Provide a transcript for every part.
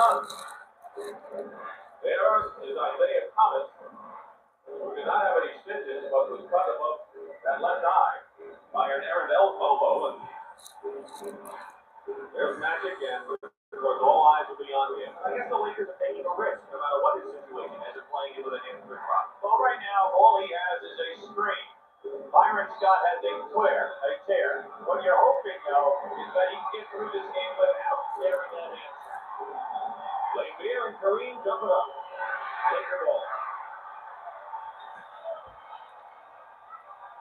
Suns. There is Isaiah Thomas, who did not have any stitches, but was cut above that left eye by an errant elbow. And there's Magic, and all eyes will be on him. I guess the Lakers are taking a risk, no matter what his situation is, they're playing into the hamstring problem. Well, right now, all he has is a sprain. Byron Scott has a tear. What you're hoping, though, is that he can get through this game without tearing that hamstring. Laimbeer and Kareem jump it up. Take the ball.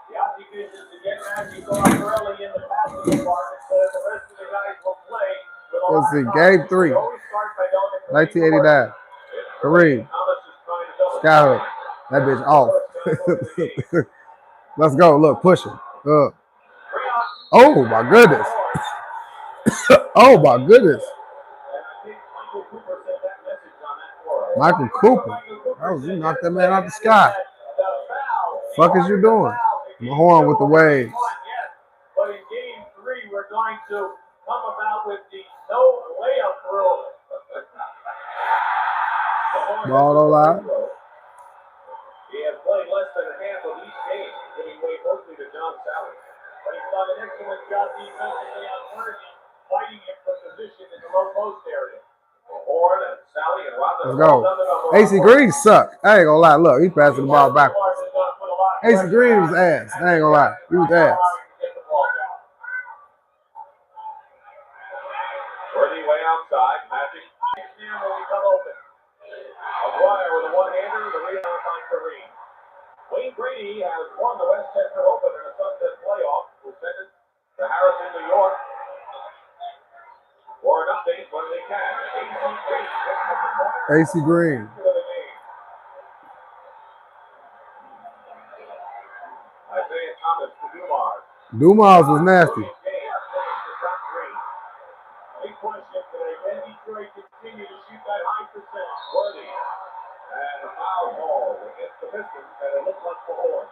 The object is to get Magic off early in the passing department so that the rest of the guys will play. Let's see, game 3, 1989. Kareem. Skyhook. That bitch off. Let's go. Look, push him. Oh, my goodness. Oh, my goodness. Michael Cooper. You knocked that man out the sky. Fuck is you doing? Mahorn with the waves. But in game 3, we're going to come about with the no layup rule. Ball don't lie. He has played less than half of each game, giving way mostly to John Sally. But he's done an excellent job defensively on Oregon, fighting him for position in the low post area. Horn and Sally and Robin. Let's go. AC Green suck. I ain't gonna lie. Look, he passing the ball backwards. AC Green was ass. I ain't gonna lie. He was ass. Worthy way outside. Magic will become open. McGuire with a one-hander. The rebound by Kareem. Wayne Brady has won the Westchester Open in a Sunset playoff. Will send it to Harrison, New York. For an update when they can. AC Green. Isaiah Thomas to Dumars. Dumars was nasty. Big question today. Can Detroit continue to shoot that high percentage? Worthy. And a foul ball against the Pistons, and it looks like the horn.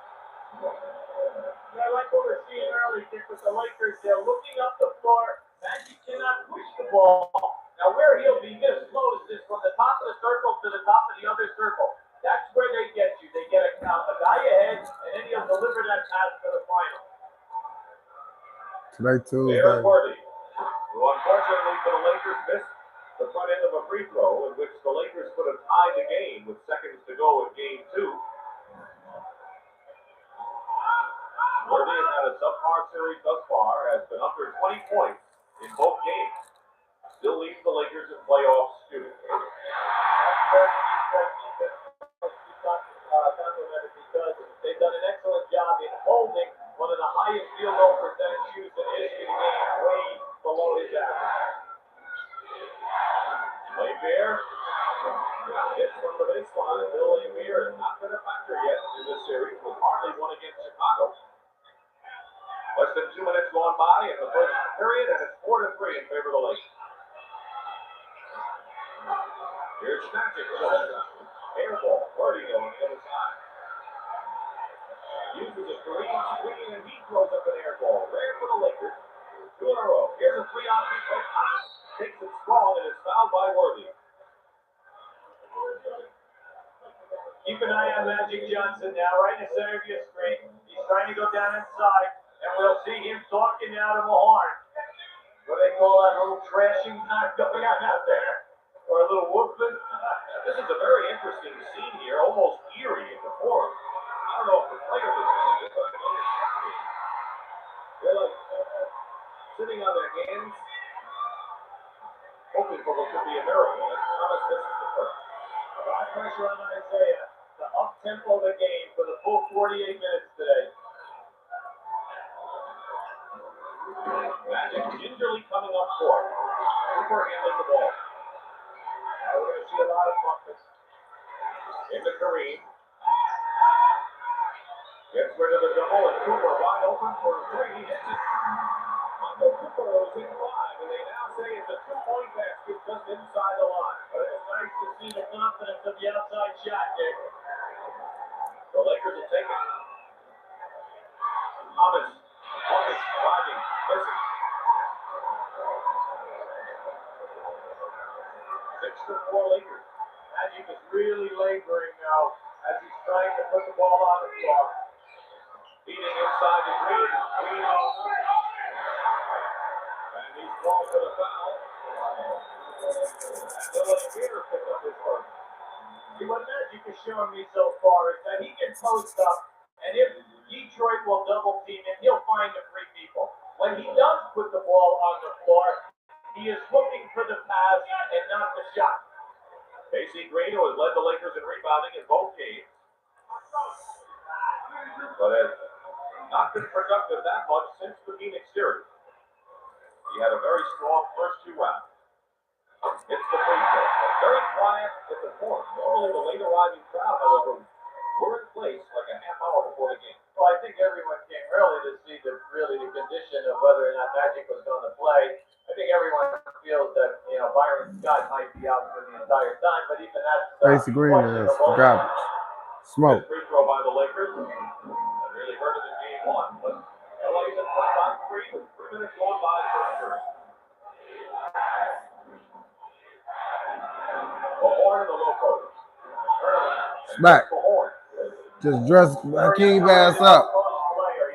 I like what we're seeing early, Dick, with the Lakers. They're looking up the floor. Magic cannot push the ball. Now, where he'll be misloaded is from the top of the circle to the top of the other circle. That's where they get you. They get a guy ahead, and then he'll deliver that pass to the final. Today, Tuesday. Aaron Worthy, who unfortunately for the Lakers missed the front end of a free throw, in which the Lakers could have tied the game with seconds to go in game 2. Worthy has had a subpar series thus far, has been under 20 points in both games. Still leads the Lakers in playoff shooting. Because they've done an excellent job in holding one of the highest field goal percentage shoots in the history of the game, way below his average. Laimbeer hits from the baseline. Bill Laimbeer has not been a factor yet in this series, with hardly one against Chicago. Less than 2 minutes gone by in the first period, and it's 4-3 in favor of the Lakers. Here's Magic with a air ball. Worthy on the other side. Uses a Kareem screen, and he throws up an air ball. Rare for the Lakers. 2 in a row. Here's a 3-on-3 play. Takes it strong and is fouled by Worthy. Keep an eye on Magic Johnson now, right in the center of your screen. He's trying to go down inside, and we'll see him talking now to Mahorn. What do they call that little trashing time going on out there? Or a little whooping? This is a very interesting scene here, almost eerie in the forum. I don't know if the players are seeing it, but I know it's shouting. They're like sitting on their hands, hoping for what could be a miracle. Thomas misses the first. A lot of pressure on Isaiah. The up-tempo of the game for the full 48 minutes today. Magic gingerly coming up court. Cooper handling the ball. Now we're going to see a lot of buckets. Into Kareem. Gets rid of the double, and Cooper wide open for a 3. He hits it. Michael Cooper was in 5, and they now say it's a 2-point basket just inside the line. But it's nice to see the confidence of the outside shot, Dick. The Lakers will take it. Thomas driving, missing. 6 6-4 Lakers. Magic is really laboring now as he's trying to put the ball on the floor. Feeding inside to Green. Green all night. And he's called for the foul. And Lillard Peter picked up his first. See, what Magic has shown me so far is that he can post up, and if Detroit will double team him, he'll find the free people. When he does put the ball on the floor, he is looking for the pass and not the shot. Casey Green, who has led the Lakers in rebounding in both games, but has not been productive that much since the Phoenix series. He had a very strong first 2 rounds. It's the free throw. Very quiet at the court. Normally the late arriving crowd, however, were in place like a half hour before the game. Well, I think everyone came early to see the condition of whether or not Magic was going to play. I think everyone feels that, Byron Scott might be out for the entire time, but even that's Casey Green is garbage. Smoke. Free throw by the Lakers. That really hurt him in game 1, but LA's in front by 3 with 3 minutes gone by for the first. A horn in the low post. Smack. Just dress Hakeem ass up.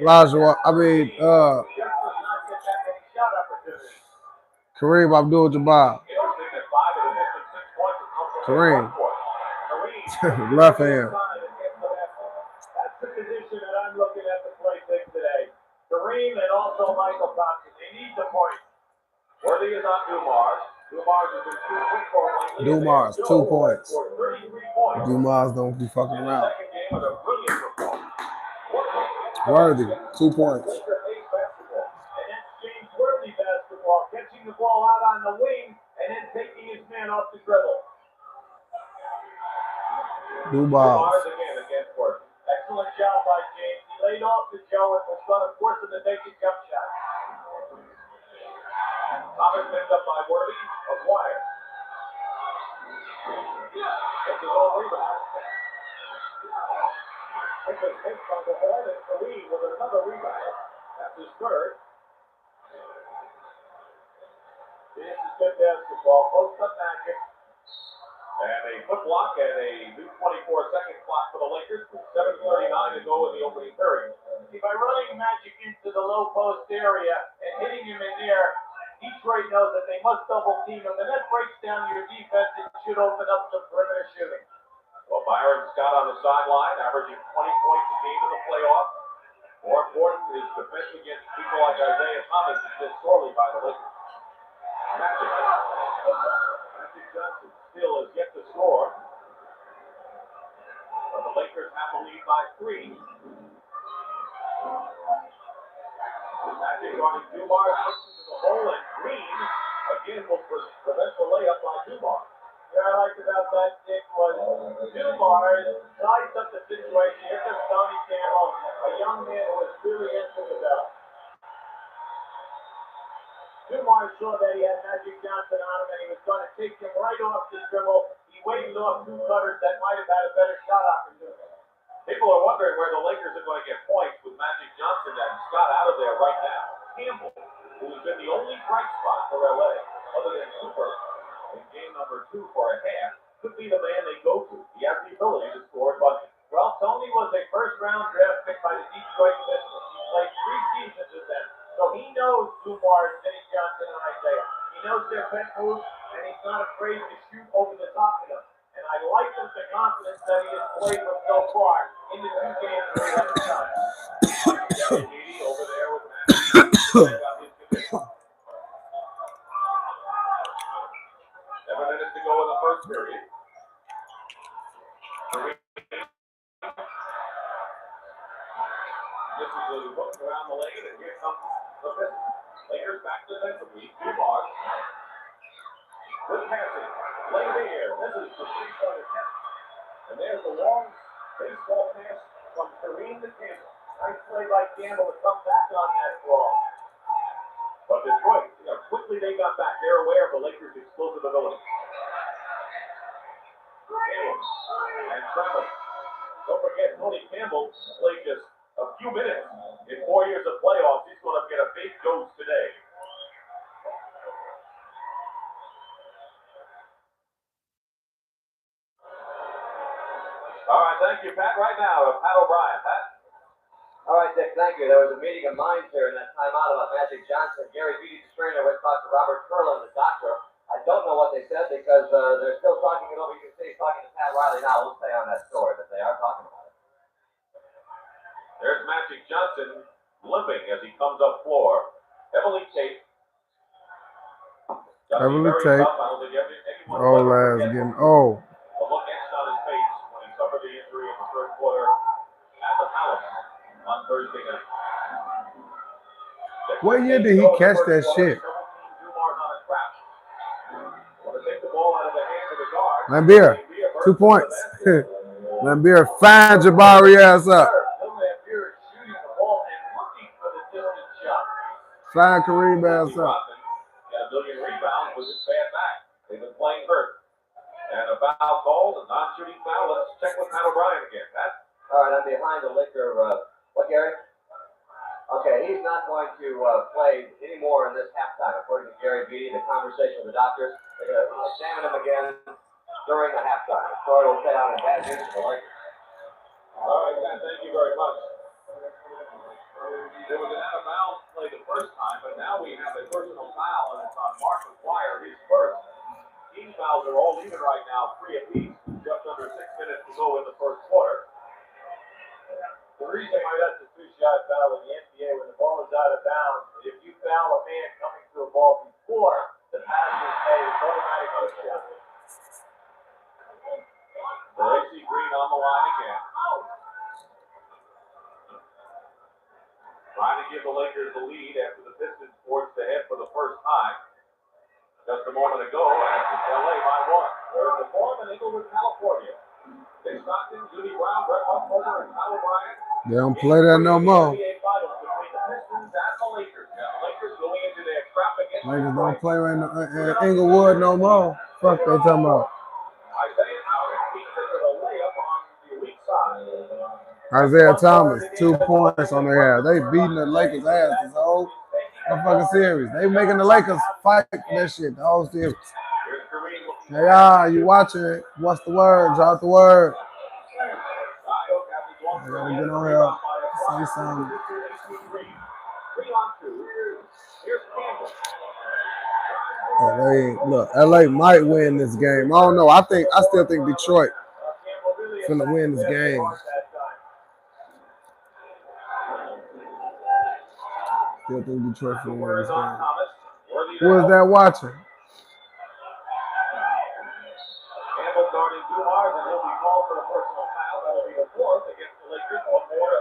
Elijah, Kareem Abdul-Jabbar. Kareem. Left hand. That's the position that I'm looking at the play thing today. Kareem and also Michael Thompson. They need the point. Worthy is on Dumars. Dumars has been too quick for him. Dumars, 2 points. 33 points. Dumars don't be fucking around. Second game with a brilliant performance. Worthy, 2 points. And that's James Worthy basketball, catching the ball out on the wing and then taking his man off the dribble. Dumars. Again against Worthy. Excellent job by James. He laid off to Joe and was going to force him to take a jump shot. Thomas picked up by Worthy of Wire. That's his own rebound. It was hit by the ball and Kareem with another rebound. That's his third. This is good basketball. Post up Magic. And a foot block and a new 24-second clock for the Lakers with 7:39 to go in the opening period. See, by running Magic into the low post area and hitting him in there, Detroit knows that they must double team him, and that breaks down your defense and should open up some perimeter shooting. Well, Byron Scott on the sideline, averaging 20 points a game in the playoffs. More important, his defense against people like Isaiah Thomas is just sorely by the Lakers. Magic Johnson still has yet to score. But the Lakers have the lead by 3. Magic running Dumars into the hole, and Green again will prevent the layup by Dumars. What I liked about that, Dick, was Dumars sized up the situation. Here comes Tommy Campbell, a young man who was really into the belt. Dumars saw that he had Magic Johnson on him, and he was going to take him right off the dribble. He waved off 2 cutters that might have had a better shot opportunity. People are wondering where the Lakers are going to get points with Magic Johnson and Scott out of there right now. Campbell, who has been the only bright spot for LA, other than Cooper, in game number 2 for a half, could be the man they go to. He has the ability to score, but well, Tony was a first-round draft pick by the Detroit Pistons. He played 3 seasons with them, so he knows Dumars, Vinny Johnson, and Isaiah. He knows their best moves, and he's not afraid to shoot over the top of them. And I like the confidence that he has played with so far in the 2 games where he hasn't done it. over there with Magic. 7 minutes to go in the first period. This is a look around the lane, and here comes the Pistons. Lakers back defensively. Dumars. Good passing. Play there. This is the 3-point attempt. And there's the long baseball pass from Kareem to Campbell. Nice play by Campbell to come back on that ball. But Detroit, quickly they got back. They're aware of the Lakers' explosive ability. Campbell and Trevor. Don't forget, Tony Campbell played just a few minutes in 4 years of playoffs. He's going to get a big dose today. right, thank you, Pat. Right now, Pat O'Brien. Pat? All right, Dick, thank you. There was a meeting of minds here in that timeout about Magic Johnson. Gary Beatty, the trainer, went to talk to Robert Kurland, the doctor. I don't know what they said because they're still talking it over. You can see he's talking to Pat Riley now. We'll stay on that story, but they are talking about it. There's Magic Johnson limping as he comes up floor. Heavily taped. Heavily taped. Old ass getting old. The look etched on his face when he suffered the injury in the third quarter at the Palace on Thursday night. What year did he catch that shit? Lambier, 2 points. Lambier, find Jabari ass up. Find Kareem ass up. Got a million rebounds with his bad back. They've been playing hurt. And a foul called, a non-shooting foul. Let's check with Pat O'Brien again. Pat? All right, I'm behind the Laker. What, Gary? Okay, he's not going to play anymore in this halftime, according to Gary Beatty. The conversation with the doctors, they're going to examine him again during the halftime. The story will stay on in bad news for the Lakers. All right, Pat, thank you very much. There was an out of bounds play the first time, but now we have a personal foul, and it's on Mark McGuire, his first. Team fouls are all even right now, 3 apiece. Just under 6 minutes to go in the first quarter. The reason why that's a two-shot foul in the NBA when the ball is out of bounds, if you foul a man coming to a ball before the pass is made, it's automatic shot. AC Green on the line again. Trying to give the Lakers the lead after the Pistons forced ahead for the first time. Just a moment ago, after LA by 1. We're in the Forum in Inglewood, California. Dick Stockton, Judy Brown, Brett Musburger, and Pat O'Brien. They don't play that no more. Lakers don't play in Inglewood no more. Fuck they talking about. Isaiah Thomas, 2 points on their ass. They beating the Lakers' ass this whole fucking series. They making the Lakers fight that shit the whole series. Hey, you watching it? What's the word? Drop the word. I gotta get on here. Say something. Look, LA might win this game. I don't know. I still think Detroit finna win this game. Still think Detroit finna win this game. Who is that watching? Campbell guarding Dumars, and he'll be called for a personal foul. That'll be the fourth against the Lakers. One more.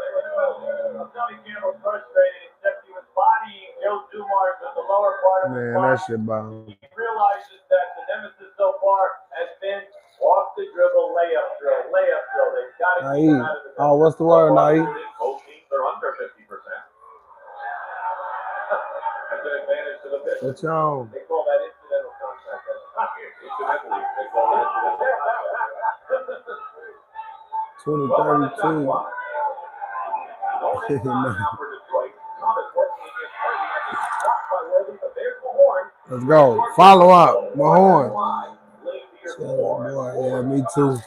Tony Campbell's frustrated, except he was bodying Joe Dumars with the lower part of his body. Man, that shit bothers me. He realizes that the nemesis so far has been off the dribble layup drill. They've got to keep him out of the oh, what's the word, Naeem? Both teams are under 50%. That's an advantage to the Pistons. What's y'all? They call that incidental contact. Incidentally, they call it incidental contact. 2032. Let's go. Follow up. Mahorn. Boy, yeah, me too.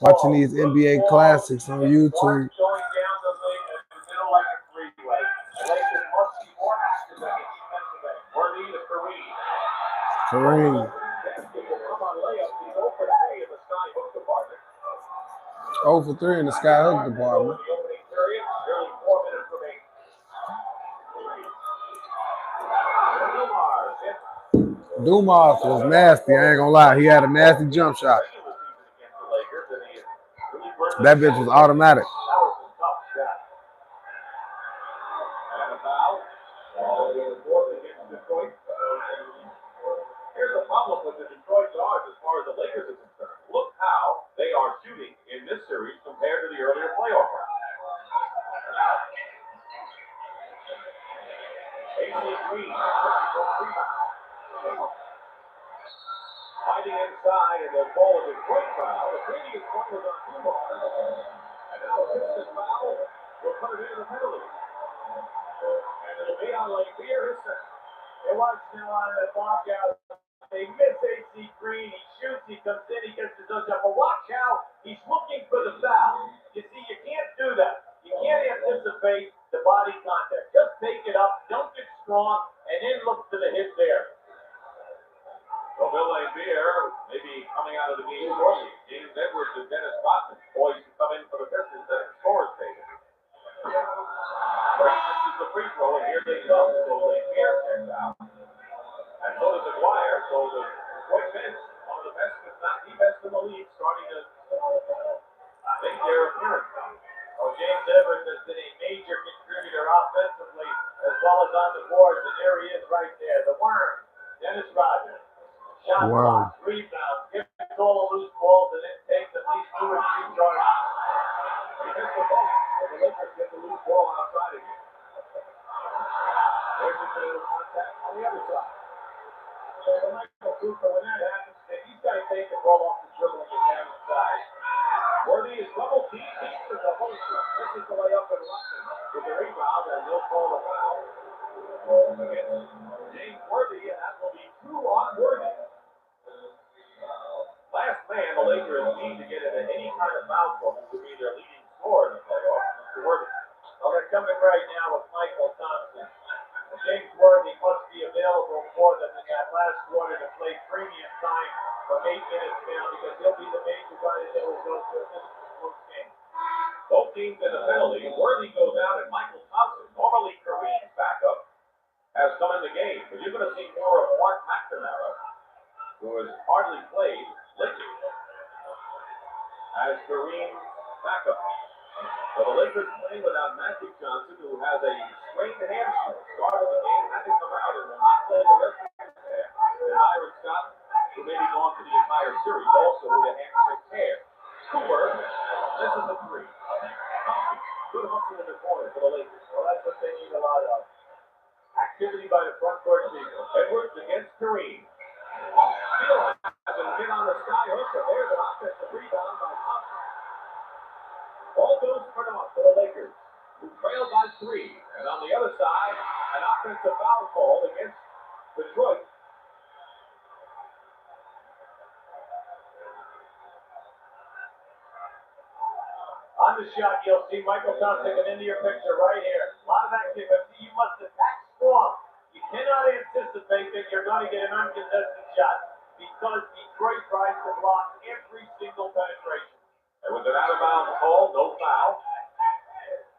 Watching these NBA classics on YouTube. Kareem. 0 for 3 in the skyhook department. Dumars was nasty, I ain't gonna lie. He had a nasty jump shot. That bitch was automatic. Here's the problem with the Detroit guards as far as the Lakers are concerned. Look how they are shooting in this series compared to the earlier playoff round. AC Green, hiding inside, and they'll call a Detroit foul. The previous one was on Dumars. And now the Pistons foul will put it into the penalty. And it'll be on Lambier his second. They watch now on that lockout. They miss AC Green. He shoots. He comes in. He gets the touchdown. But watch how he's looking for the foul. You see, you can't do that. You can't anticipate the body contact. Just take it up, dunk it strong, and then look to the hit there. So Bill Laimbeer maybe coming out of the game shortly. James Edwards and Dennis Rodman, boys who come in for the Pistons at the scorer's table. This is the free throw, and here they come. So Laimbeer checks out. And so does McGuire. So the Detroit bench, one of the best, if not the best in the league, starting to make their appearance. Oh, James Edwards has been a major contributor offensively as well as on the boards, and there he is right there. The worm, Dennis Rodman. Shot Wow. block, rebound, gives all the loose balls, and then takes at least 2 or 3 yards. He missed the ball, and the Lakers get the loose ball outside again. There's a little contact on the other side. So Michael Cooper, when that happens, he's got to take the ball off the dribble and get down inside. Worthy is double team. He's the whole shot. This is the layup and Russell with the rebound, and he'll call the foul against James Worthy, and that will be 2 on Worthy. Last man, the Lakers need to get into any kind of foul trouble to be their leading scorer in the playoffs. Mr. Worthy. Well, they're coming right now with Michael Thompson. James Worthy must be available for them in that last quarter to play premium time from 8 minutes now because he'll be the major guy that will go to this close game. Both teams in the penalty. Worthy goes out, and Michael Thompson, normally Kareem's backup, has come in the game. But you're going to see more of Mark McNamara, who has hardly played lately, as Kareem's backup. So the Lakers playing without Magic Johnson, who has a sprained hamstring. Started the game, had to come out, and will not play the rest of the game. And Byron Scott, who may be gone for the entire series, also with a hamstring tear. Cooper, this is a 3. Thompson, good hustle in the corner for the Lakers. Well, that's what they need a lot of. Activity by the front court people. Edwards against Kareem. Still hasn't hit on the sky hook, but there's an offensive rebound by Thompson. All goes for naught for the Lakers, who trail by 3. And on the other side, an offensive foul call against Detroit. On the shot, you'll see Michael Thompson come into your picture right here. A lot of activity. You must attack strong. You cannot anticipate that you're going to get an uncontested shot because Detroit tries to block every single penetration. There was an out-of-bounds call, no foul.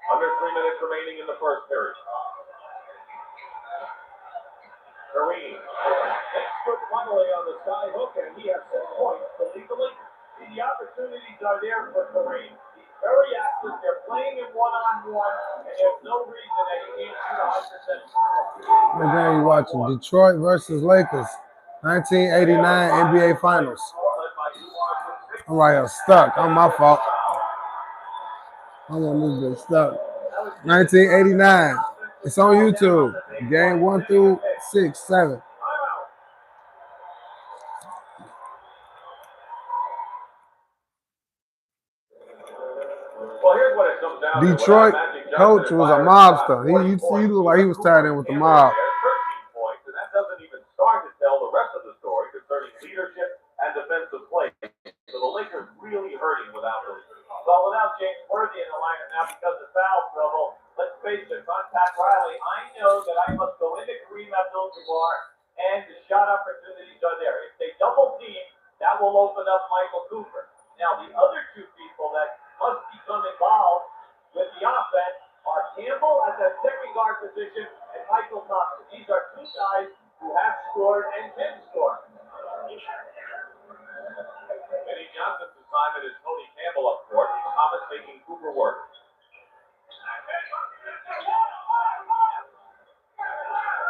Under 3 minutes remaining in the first period. Kareem takes foot finally on the sky hook, and he has 6 points to lead the Lakers. See, the opportunities are there for Kareem. He's very active. They're playing him one-on-one, and there's no reason that he can't shoot 100%. What game you watching? Detroit versus Lakers, 1989 NBA Finals. I'm right here stuck. I'm my fault. I'm on this bit stuck. 1989. It's on YouTube. Game 1 through 6, 7. Well, here's what it comes down to. Detroit coach was a mobster. He looked like he was tied in with the mob. 13 points, and that doesn't even start to tell the rest of the story concerning leadership and defensive play. So the Lakers really hurting without those. Well, without James Worthy in the lineup now because of foul trouble, let's face it, on Pat Riley, I know that I must go into Kareem Abdul-Jabbar, and the shot opportunities are there. If they double team, that will open up Michael Cooper. Now, the other 2 people that must become involved with the offense are Campbell at that second guard position and Michael Thompson. These are 2 guys who have scored and can score. Eddie Johnson's assignment is Tony Campbell up court. Thomas making Cooper work.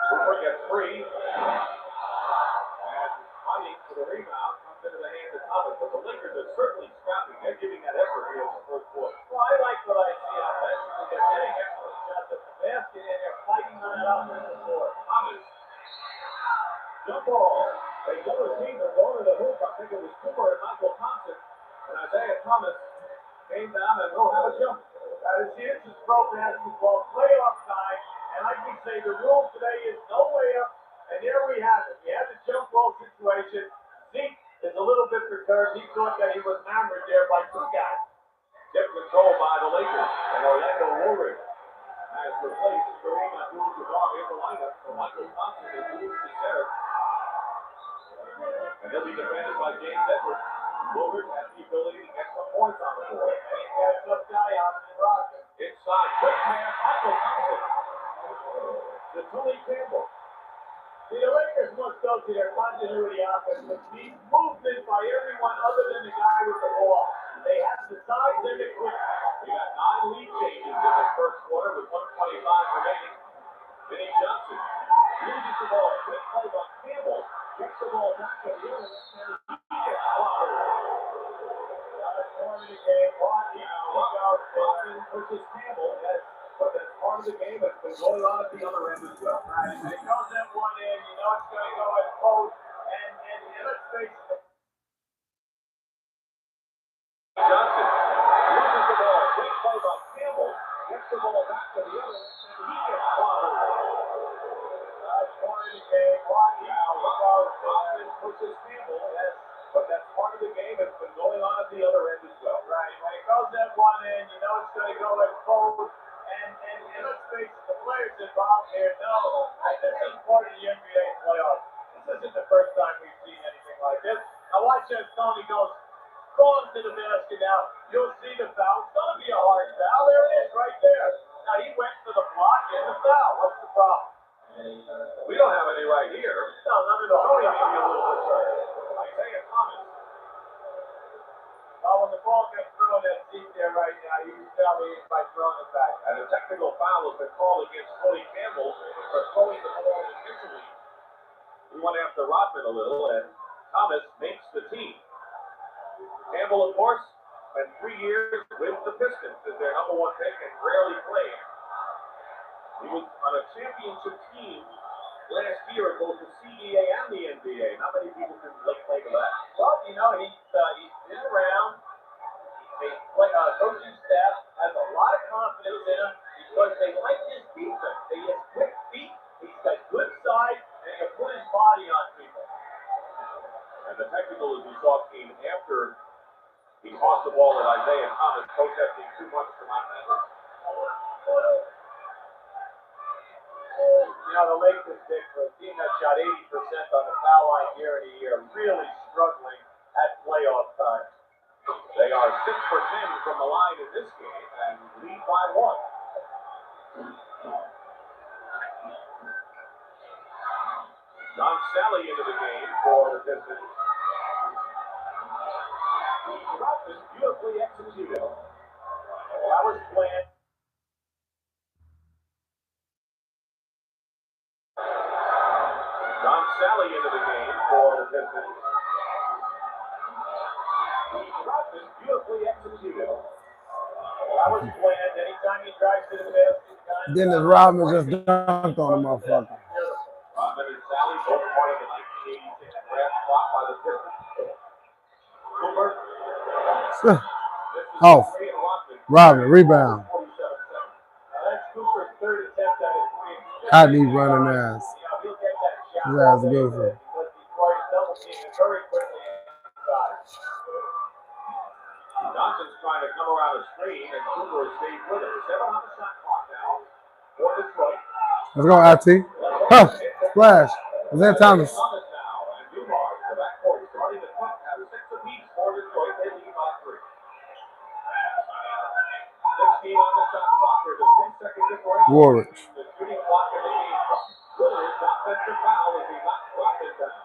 Cooper gets free. And fighting for the rebound comes into the hands of Thomas. But the Lakers are certainly scrapping. They're giving that effort here in the first quarter. Well, I like what I see offensively. They're getting excellent shots at the basket, and they're fighting on that offensive board. Thomas. Jump ball. They double team are going to the hoop. I think it was Cooper and Michael Thompson. And Isaiah Thomas came down and will have a jump. This is pro basketball, playoff time. And like we say, the rule today is no layup. And there we have it. We have the jump ball situation. celebration. Zeke is a little bit perturbed. He thought that he was hammered there by two guys. Kept control by the Lakers, and Orlando Woolridge has replaced Kareem Abdul-Jabbar in the lineup for Michael Thompson and moves to center. And he'll be defended by James Edwards. Woolridge has the ability to get some points on the board. And he's got a tough guy out in the roster. Inside, quick pass, Michael Thompson to Tony Campbell. See, the Lakers must go to their continuity offense, which needs movement by everyone other than the guy with the ball. They have the size and the quickness. We got 9 lead changes in the first quarter with 1:25 remaining. Vinny Johnson loses the ball. Quick play by Campbell. Gets the ball back to the other end. He gets clobbered. Part of the game. Robin pushes Campbell. But that's part of the game that's been going on at the other end as well. Right. If it goes at one end, you know it's going to go at both. And let's face it. Johnson loses the ball. Quick play by Campbell. Gets the ball back to the other end. He gets clobbered. That's part of the game. Robin pushes Campbell. But that's part of the game that's been going on at the other end as well. Right. When it goes at one end, you know it's going to go at both. And let's face it, the players involved here know that this is part of the NBA playoffs. This isn't the first time we've seen anything like this. Now watch as Tony goes strong to the basket now. You'll see the foul. It's going to be a hard foul. There it is, right there. Now he went for the block and the foul. What's the problem? We don't have any right here. No, none at all. Tony may be a little concerned. Isaiah Thomas. Oh, when the ball gets thrown at Zeke there right now, you can tell me by throwing it back. And a technical foul has been called against Tony Campbell for throwing the ball initially. We went after Rodman a little, and Thomas makes the team. Campbell, of course, spent 3 years with the Pistons as their #1 pick and rarely played. He was on a championship team last year in both the CBA and the NBA. Not many people can claim that. Well, you know, he's been around. Coaching staff has a lot of confidence in him because they like his defense. He has quick feet, he's got good size, and he can put his body on people. And the technical, as we saw, came after he tossed the ball at Isaiah Thomas, protesting too much for my members. You know, the Lakers pick for a team that shot 80% on the foul line year in a year, really struggling at playoff time. They are 6 for 10 from the line in this game and lead by 1. John Sally into the game for the Pistons. Rodman beautifully executed. Well, that was planned. John Sally into the game for the Pistons. Rodman beautifully executed. Well, that was planned. Anytime he drives to the basket, Dennis Rodman just dunked on the motherfucker. Rodman and Sally, both part of the 1986 draft swap by the Pistons. Cooper. Oh, Rodman, rebound. That's Cooper's third attempt at a 3. I need running ass. He'll get that shot. His ass good for it. Because Detroit double teaming very quickly inside. Johnson's trying to come around the screen, and Cooper stays with him. 7 on the shot clock now for Detroit. Let's go, IT. Huh, splash. Isaiah Thomas. Thomas now, and Dumars, the backcourt, starting to cut, have 6 apiece for Detroit. They lead by 3. 16 on the shot clock. There's a 10-second differential. Woolridge. The shooting clock in the game. Woolridge, offensive foul as he knocks Rodman down.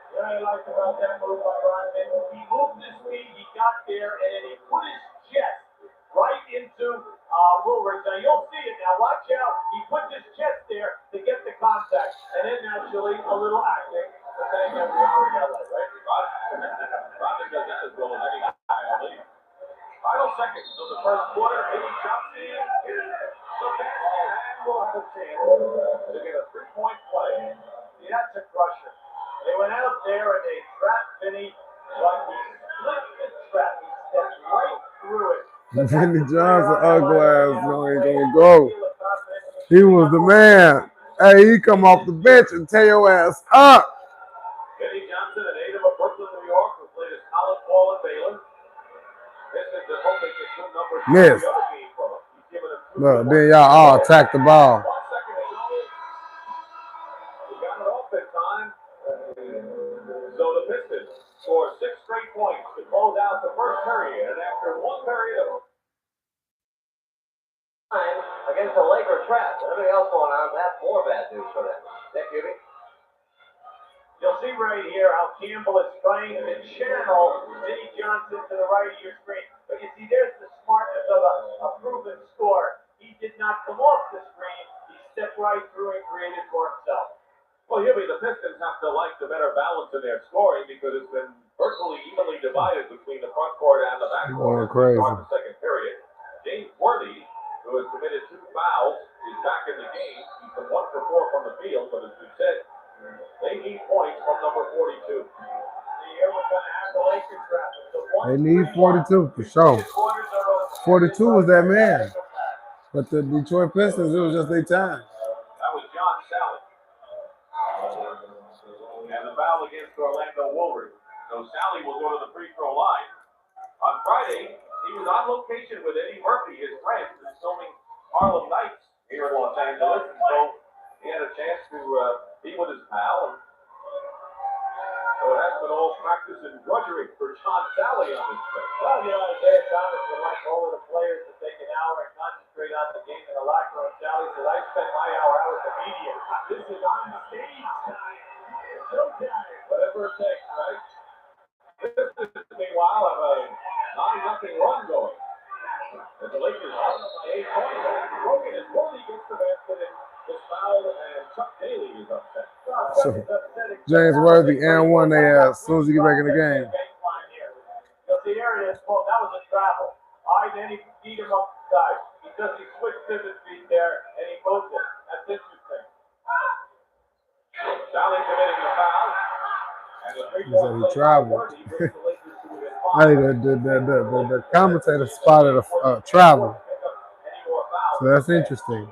What I liked about that move by Rodman, he moved his feet, he got there, and then he put his chest right into Woolridge. Now you'll see it now. Watch out. He put his chest there to get the contact, and then naturally a little acting. The thing that we already got, right? Rodman does that as well as any guy, I believe. Final seconds of the first quarter. Vinny Johnson is the basket, and will have a chance to get a 3-point play. See, that's a crusher. They went out there and they trapped Vinny, but he split the trap. He stepped right through it. Vinny Johnson, ugly ass, no, ain't gonna go. He was the man. Hey, he come off the bench and tear your ass up. Vinny ball at Baylor. Pistons are hoping to get 2 numbers from Miss. the other game from him. He's giving them 2 Look, good then ones. y'all all attack the ball. 1 second to go. He got it off in time. So the Pistons score 6 straight points to close out the first period. And after 1 period of time against the Laker trap, everything else going on, that's more bad news for them. Nick Cutie? You'll see right here how Campbell is trying to channel Vinnie Johnson to the right of your screen. But you see, there's the smartness of a proven scorer. He did not come off the screen. He stepped right through and created for himself. Well, Hubie, the Pistons have to like the better balance in their scoring because it's been virtually evenly divided between the front court and the back court. Going crazy. Start the second period. James Worthy, who has committed 2 fouls, is back in the game. He's been 1 for 4 from the field, but as we said, they need points from number 42. They need 42 for sure. 42 was that man. But the Detroit Pistons, it was just their time. That was John Sally. And the foul against Orlando Woolridge. So Sally will go to the free throw line. On Friday, he was on location with Eddie Murphy, his friend, who's filming Harlem Nights here in Los Angeles. And so he had a chance to be with his pal. And so it has been all practice and drudgery for John Sally on this trip. Well, you know, Isaiah Thomas would like all of the players to take an hour and concentrate on the game in the locker room. Sally says, I spend my hour out with the media. This is on stage time. It's showtime. Whatever it takes, right? This is, meanwhile, have a 9-0 run going. And the Lakers are up by 8 points. Broken as Worthy gets the basket and is fouled, and Chuck Daly is upset. So, James Worthy and 1 they as soon as he get back in the game. You'll see there it is. Well, that was a travel. Then he beat him up the side because he switched pivot feet there and he moved it. That's interesting. Sally committing the foul. And the He said he traveled. I think the commentator spotted a travel. So that's interesting.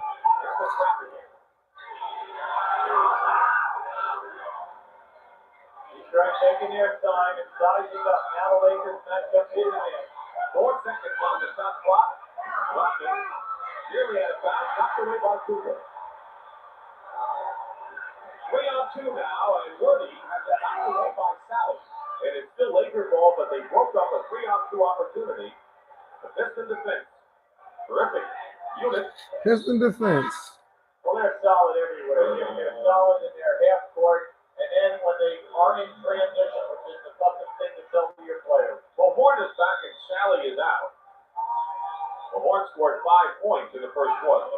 Taking their time and sizing up. Now the Lakers match up in there. 4 seconds on the shot clock. Ruffin nearly had a foul. Knocked away by Cooper. 3-on-2 now, and Worthy has a knocked away by Sally. And it's still Laker ball, but they broke up a 3-on-2 opportunity. The Piston defense. Terrific unit. Piston defense. Well, they're solid everywhere. They're solid in their half court. And then when they are in transition, which is the toughest thing to tell to your players. Well, Horn is back and Sally is out. Well, Horn scored 5 points in the first quarter.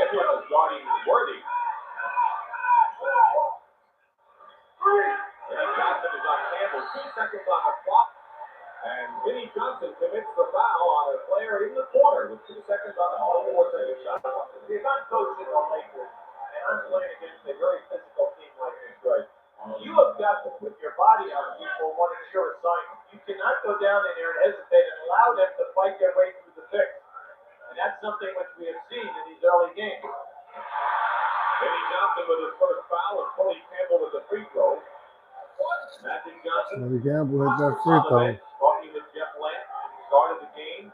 Edwards is guarding Worthy. Vinnie Johnson is on Campbell. 2 seconds on the clock. And Vinnie Johnson commits the foul on a player in the corner with 2 seconds on the clock. 4-second shot. If I'm coaching the Lakers and I'm playing against a very physical team like Detroit, you have got to put your body on people when it's your assignment. You cannot go down in there and hesitate and allow them to fight their way through the fix. And that's something which we have seen in these early games. Vinnie Johnson with his first foul and Tony Campbell with the free throw. Magic Johnson. Tony Campbell hit that free throw. Talking with Jeff Lance. Started the game.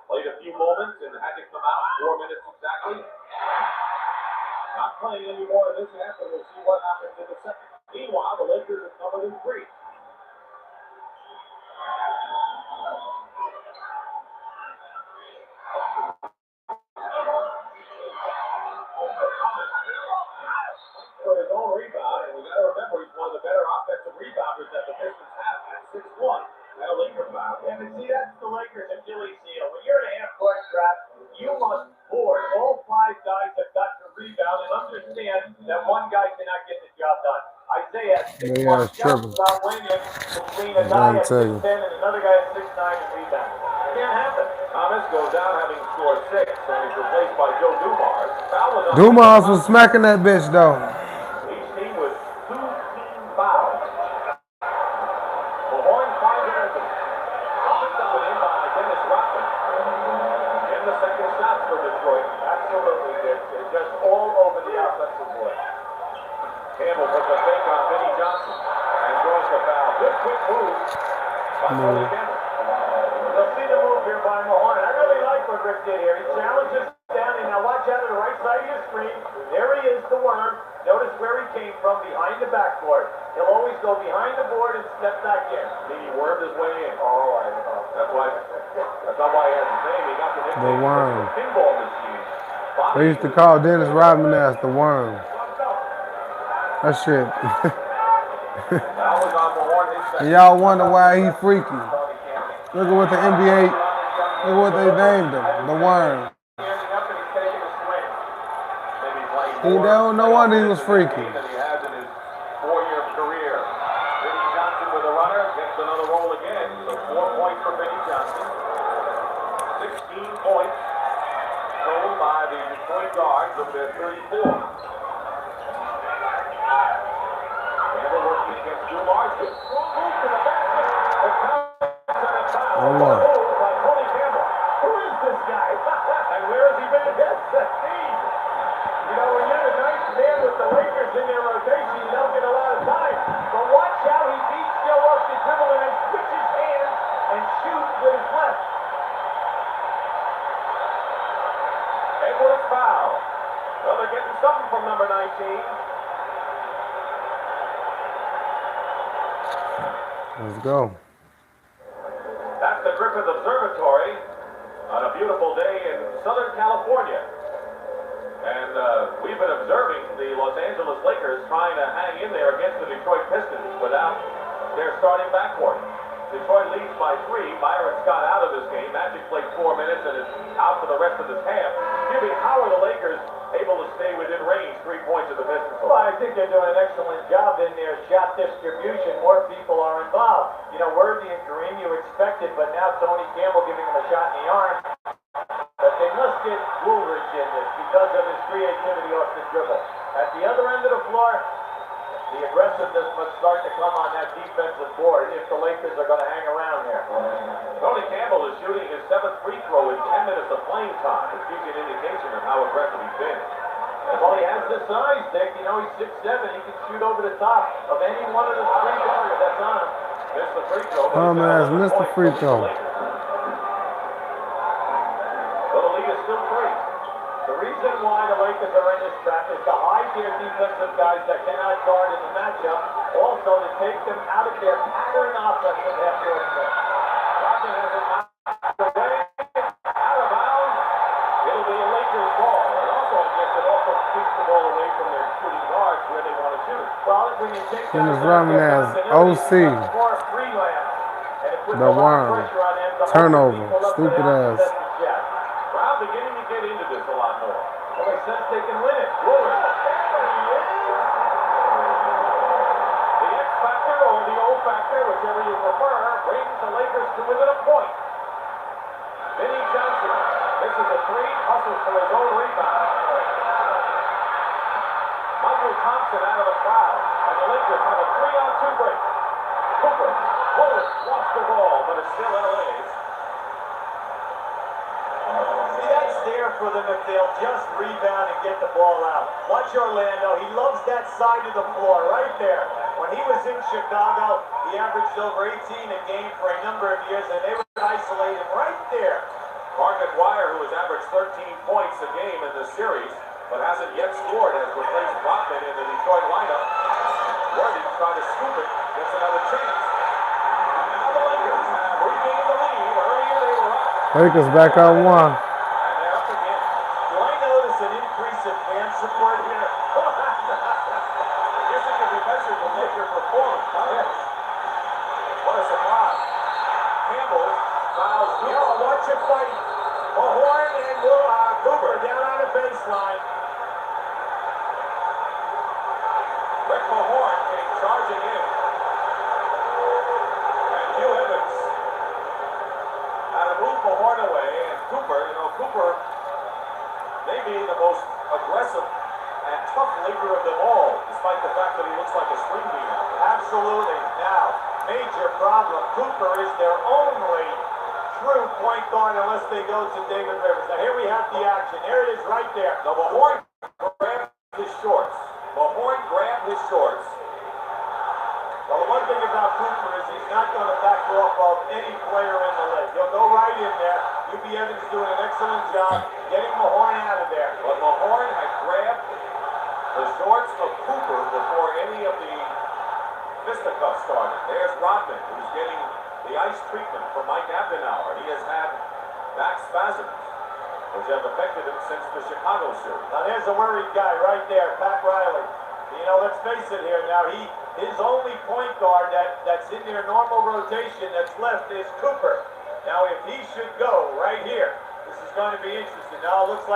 Played a few moments and had to come out. 4 minutes exactly. Not playing any more of this half, and we'll see what happens in the second. Meanwhile, the Lakers are covered in 3. For his own rebound, and we got to remember he's one of the better offensive rebounders that the Pistons have at 6'1". At a Laker foul. And see, that's the Lakers' Achilles heel. When you're in a half-court trap, you must board. All 5 guys have got to rebound and understand that one guy cannot get the job done. Isaiah Yeah, it's triple. about Williams between a guy at 6'10" and another guy at 6'9" and rebound. Can't happen. Thomas goes down having scored 6 and is replaced by Joe Dumars. Dumars was smacking that bitch though. Each team with 2 team fouls. Well, Horn finds it open. Picked up and in by Dennis Rodman. And the second shot for Detroit. That's Absolutely. They're just all over the offensive board. Campbell puts a fake on Vinnie Johnson and draws the foul. Good quick move by Tony Campbell. You'll see the move here by Mahorn. I really like what Rick did here. He challenges down, and now watch out to the right side of your screen. There he is, the worm. Notice where he came from, behind the backboard. He'll always go behind the board and step back in. He wormed his way in. Oh, I know. That's not why he has his name. He got the nickname. The Worm. Pinball machine. They used to call Dennis Rodman as the Worm. That shit. That was on Mahorn, his second. And y'all wonder why he freaky. Look at what the NBA, look at what they named him, the Worm. Standing up and he's taking a swing. Maybe playing He more no wonder he was freaky. than he has in his 4-year career. Vinnie Johnson with a runner gets another roll again. So 4 points for Vinnie Johnson. 16 points sold by the Detroit Guards of their 34. Campbell working against Dumars. Good strong move to the basket. The Oh, what? by Tony Campbell. Who is this guy? And where has he been? Yes, Steve. You know, when you have a nice man with the Lakers in their rotation, you don't get a lot of time. But watch how he beats Joe off the dribble and then switches hands and shoots with his left. Edwards foul. Well, they're getting something from number 19. Let's go. That's the Griffith Observatory on a beautiful day in Southern California. And we've been observing the Los Angeles Lakers trying to hang in there against the Detroit Pistons without their starting backcourt. Detroit leads by 3. Byron Scott out of this game. Magic played 4 minutes and is out for the rest of this half. Jimmy, how are the Lakers able to stay within range 3 points of the Pistons? Well, I think they're doing an excellent job in their shot distribution. More people are involved. You know, Worthy and Kareem you expected, but now Tony Campbell giving them a shot in the arm. But they must get Woolridge in this because of his creativity off the dribble. At the other end of the floor, the aggressiveness must start to come on that defensive board if the Lakers are going to hang around here. Tony Campbell is shooting his 7th free throw in 10 minutes of playing time. It gives you an indication of how aggressive he's been. Well, he has the size, Dick. You know, he's 6'7". He can shoot over the top of any one of the 3 guards that's on him. Missed the free throw. Dumbass missed the free throw. Well, the lead is still 3. The reason why the Lakers are in this trap is to hide their defensive guys that cannot guard in the matchup. Also to take them out of their pattern offense at half-court set. Rodman has it knocked away. Out of bounds. It'll be a Lakers ball. And also, I guess it also keeps the ball away from their shooting guards where they want to shoot. Well, when you take Dennis Rodman as OC. The Worm. Turnover. Stupid ass. Brown beginning to get into this a lot more. Well, they sense they can win it. Woolridge. The X factor or the O factor, whichever you prefer, brings the Lakers to within a point. Vinnie Johnson, this is a 3, hustles for his own rebound. Michael Thompson out of the foul, and the Lakers have a 3-on-2 break. Cooper, Woolridge lost the ball, but it's still LA's. See, that's there for them if they'll just rebound and get the ball out. Watch Orlando. He loves that side of the floor right there. When he was in Chicago, he averaged over 18 a game for a number of years, and they would isolate him right there. Mark McGuire, who has averaged 13 points a game in this series, but hasn't yet scored, has replaced Rodman in the Detroit lineup. Worthy trying to scoop it, gets another chance. And now the Lakers have regained the lead. Earlier they were up. Lakers back on 1. And they're up again. Do I notice an increase in fan support here? I guess it can be measured with Laker performance. Huh? What a surprise. Campbell fouls Yeah, watch it fight. Mahorn and Cooper down on the baseline. Rick Mahorn came charging in. And Hugh Evans had to move Mahorn away. And Cooper, Cooper may be the most aggressive and tough Laker of them all, despite the fact that he looks like a string bean out there. Absolutely. Now, major problem. Cooper is their only true point guard unless they go to David Rivers. Now, here we have got the action. There it is right there. Now, Mahorn grabbed his shorts. Mahorn grabbed his shorts. Well, the one thing about Cooper is he's not going to back off of any player in the league. He'll go right in there. UB Evans doing an excellent job getting Mahorn out of there. But Mahorn had grabbed the shorts of Cooper before any of the fisticuffs started. There's Rodman, who's getting the ice treatment from Mike Abdenauer. He has had back spasms, which have affected him since the Chicago series. Now there's a worried guy right there, Pat Riley. You know, let's face it here now. His only point guard that's in their normal rotation that's left is Cooper. Now if he should go right here, this is going to be interesting. Now it looks like